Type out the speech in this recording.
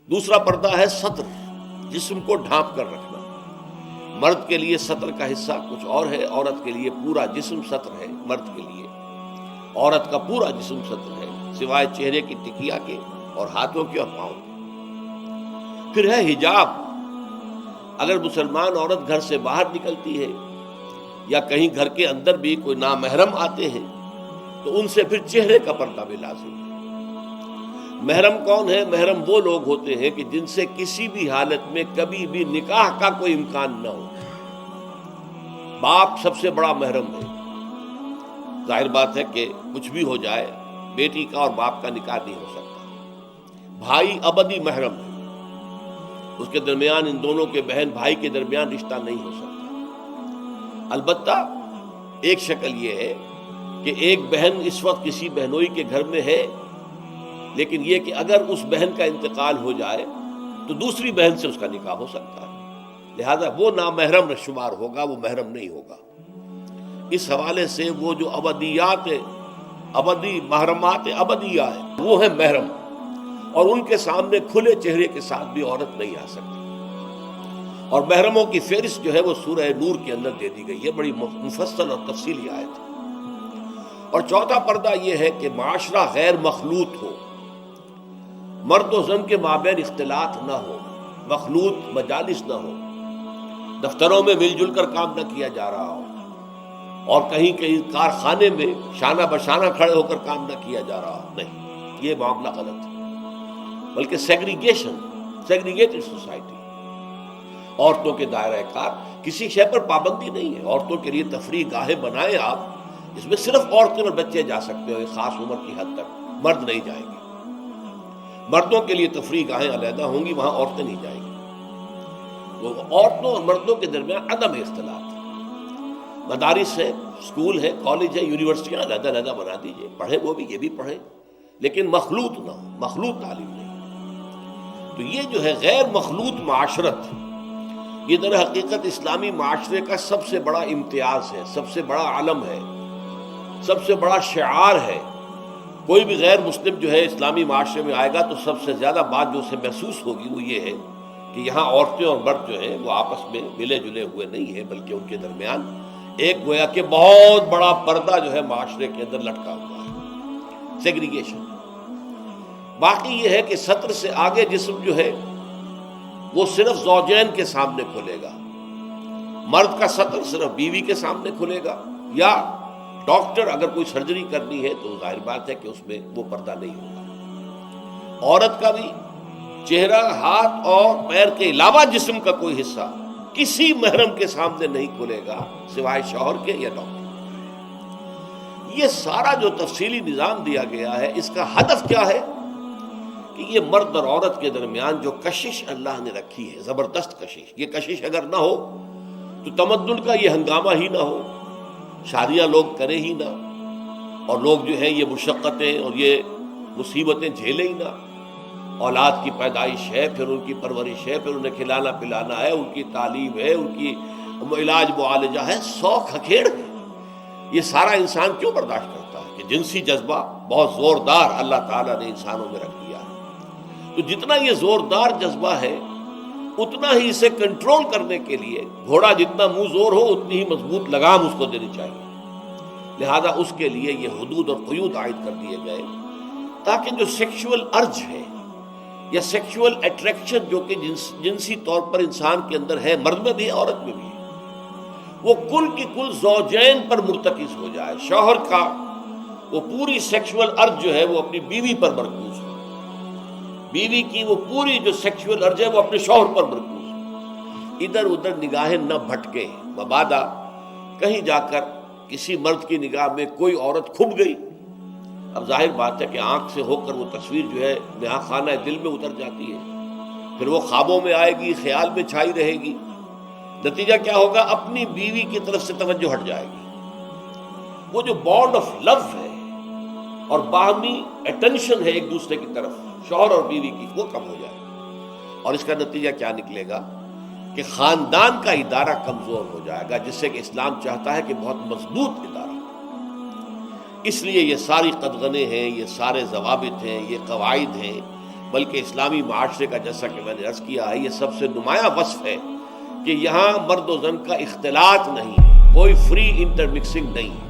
دوسرا پردہ ہے سطر، جسم کو ڈھانپ کر رکھنا۔ مرد کے لیے سطر کا حصہ کچھ اور ہے، عورت کے لیے پورا جسم سطر ہے۔ مرد کے لیے عورت کا پورا جسم سطر ہے، سوائے چہرے کی ٹکیا کے اور ہاتھوں کے اور پاؤں کے۔ پھر ہے حجاب، اگر مسلمان عورت گھر سے باہر نکلتی ہے یا کہیں گھر کے اندر بھی کوئی نامحرم آتے ہیں تو ان سے پھر چہرے کا پردہ بھی لازم ہے۔ محرم کون ہے؟ محرم وہ لوگ ہوتے ہیں کہ جن سے کسی بھی حالت میں کبھی بھی نکاح کا کوئی امکان نہ ہو۔ باپ سب سے بڑا محرم ہے، ظاہر بات ہے کہ کچھ بھی ہو جائے بیٹی کا اور باپ کا نکاح نہیں ہو سکتا۔ بھائی ابدی محرم ہے، اس کے درمیان ان دونوں کے بہن بھائی کے درمیان رشتہ نہیں ہو سکتا۔ البتہ ایک شکل یہ ہے کہ ایک بہن اس وقت کسی بہنوئی کے گھر میں ہے، لیکن یہ کہ اگر اس بہن کا انتقال ہو جائے تو دوسری بہن سے اس کا نکاح ہو سکتا ہے، لہذا وہ نامحرم شمار ہوگا، وہ محرم نہیں ہوگا۔ اس حوالے سے وہ جو ابدیات ابدی محرمات ابدیہ ہے وہ ہے محرم، اور ان کے سامنے کھلے چہرے کے ساتھ بھی عورت نہیں آ سکتی۔ اور محرموں کی فہرست جو ہے وہ سورہ نور کے اندر دے دی گئی ہے، بڑی مفصل اور تفصیلی آیت ہے۔ اور چوتھا پردہ یہ ہے کہ معاشرہ غیر مخلوط ہو، مرد و زن کے مابین اختلاط نہ ہو، مخلوط مجالس نہ ہو، دفتروں میں مل جل کر کام نہ کیا جا رہا ہو، اور کہیں کہیں کارخانے میں شانہ بشانہ کھڑے ہو کر کام نہ کیا جا رہا ہو، نہیں، یہ معاملہ غلط ہے۔ بلکہ سیگریگیٹڈ سوسائٹی، عورتوں کے دائرہ کار کسی شے پر پابندی نہیں ہے۔ عورتوں کے لیے تفریح گاہیں بنائیں آپ، اس میں صرف عورتیں اور بچے جا سکتے ہو ایک خاص عمر کی حد تک، مرد نہیں جائیں گے۔ مردوں کے لیے تفریح گاہیں علیحدہ ہوں گی، وہاں عورتیں نہیں جائیں گی۔ وہ عورتوں اور مردوں کے درمیان عدم اختلاط، مدارس ہے، اسکول ہے، کالج ہے، یونیورسٹیاں علیحدہ علیحدہ بنا دیجیے، پڑھیں وہ بھی، یہ بھی پڑھیں، لیکن مخلوط نہ ہو، مخلوط تعلیم نہیں۔ تو یہ جو ہے غیر مخلوط معاشرت، یہ در حقیقت اسلامی معاشرے کا سب سے بڑا امتیاز ہے، سب سے بڑا علم ہے، سب سے بڑا شعار ہے۔ کوئی بھی غیر مسلم جو ہے اسلامی معاشرے میں آئے گا تو سب سے زیادہ بات جو اسے محسوس ہوگی وہ یہ ہے کہ یہاں عورتیں اور مرد جو ہیں وہ آپس میں ملے جلے ہوئے نہیں ہیں، بلکہ ان کے درمیان ایک گویا کہ بہت بڑا پردہ جو ہے معاشرے کے اندر لٹکا ہوا ہے، سیگریگیشن۔ باقی یہ ہے کہ سطر سے آگے جسم جو ہے وہ صرف زوجین کے سامنے کھلے گا، مرد کا سطر صرف بیوی کے سامنے کھلے گا، یا ڈاکٹر اگر کوئی سرجری کرنی ہے تو ظاہر بات ہے کہ اس میں وہ پردہ نہیں ہوگا۔ عورت کا بھی چہرہ، ہاتھ اور پیر کے علاوہ جسم کا کوئی حصہ کسی محرم کے سامنے نہیں کھلے گا سوائے شوہر کے یا ڈاکٹر۔ یہ سارا جو تفصیلی نظام دیا گیا ہے، اس کا ہدف کیا ہے کہ یہ مرد اور عورت کے درمیان جو کشش اللہ نے رکھی ہے، زبردست کشش، یہ کشش اگر نہ ہو تو تمدن کا یہ ہنگامہ ہی نہ ہو، شادیاں لوگ کریں ہی نہ، اور لوگ جو ہیں یہ مشقتیں اور یہ مصیبتیں جھیلیں ہی نہ۔ اولاد کی پیدائش ہے، پھر ان کی پرورش ہے، پھر انہیں کھلانا پلانا ہے، ان کی تعلیم ہے، ان کی علاج معالجہ ہے، 100 کھکھیڑ ہے۔ یہ سارا انسان کیوں برداشت کرتا ہے کہ جنسی جذبہ بہت زوردار اللہ تعالیٰ نے انسانوں میں رکھ دیا ہے۔ تو جتنا یہ زوردار جذبہ ہے اتنا ہی اسے کنٹرول کرنے کے لیے گھوڑا جتنا منہ زور ہو اتنی ہی مضبوط لگام اس کو دینی چاہیے۔ لہذا اس کے لیے یہ حدود اور قیود عائد کر دیے گئے تاکہ جو سیکشول ارج ہے یا سیکشول اٹریکشن جو کہ جنسی طور پر انسان کے اندر ہے، مرد میں بھی ہے عورت میں بھی ہے، وہ کل کی کل زوجین پر مرتکز ہو جائے۔ شوہر کا وہ پوری سیکشول ارج جو ہے وہ اپنی بیوی پر مرکوز ہو، بیوی کی وہ پوری جو سیکشول ارج ہے وہ اپنے شوہر پر مرکوز ہو، ادھر ادھر نگاہیں نہ بھٹکے، مبادا کہیں جا کر کسی مرد کی نگاہ میں کوئی عورت کھب گئی، اب ظاہر بات ہے کہ آنکھ سے ہو کر وہ تصویر جو ہے نہا خانہ دل میں اتر جاتی ہے، پھر وہ خوابوں میں آئے گی، خیال میں چھائی رہے گی، نتیجہ کیا ہوگا؟ اپنی بیوی کی طرف سے توجہ ہٹ جائے گی۔ وہ جو بانڈ آف لو ہے اور باہمی اٹینشن ہے ایک دوسرے کی طرف شوہر اور بیوی کی، وہ کم ہو جائے گا، اور اس کا نتیجہ کیا نکلے گا کہ خاندان کا ادارہ کمزور ہو جائے گا، جس سے کہ اسلام چاہتا ہے کہ بہت مضبوط ادارہ۔ اس لیے یہ ساری قدغنیں ہیں، یہ سارے ضوابط ہیں، یہ قواعد ہیں، بلکہ اسلامی معاشرے کا جیسا کہ میں نے عرض کیا ہے یہ سب سے نمایاں وصف ہے کہ یہاں مرد و زن کا اختلاط نہیں ہے، کوئی فری انٹر مکسنگ نہیں ہے۔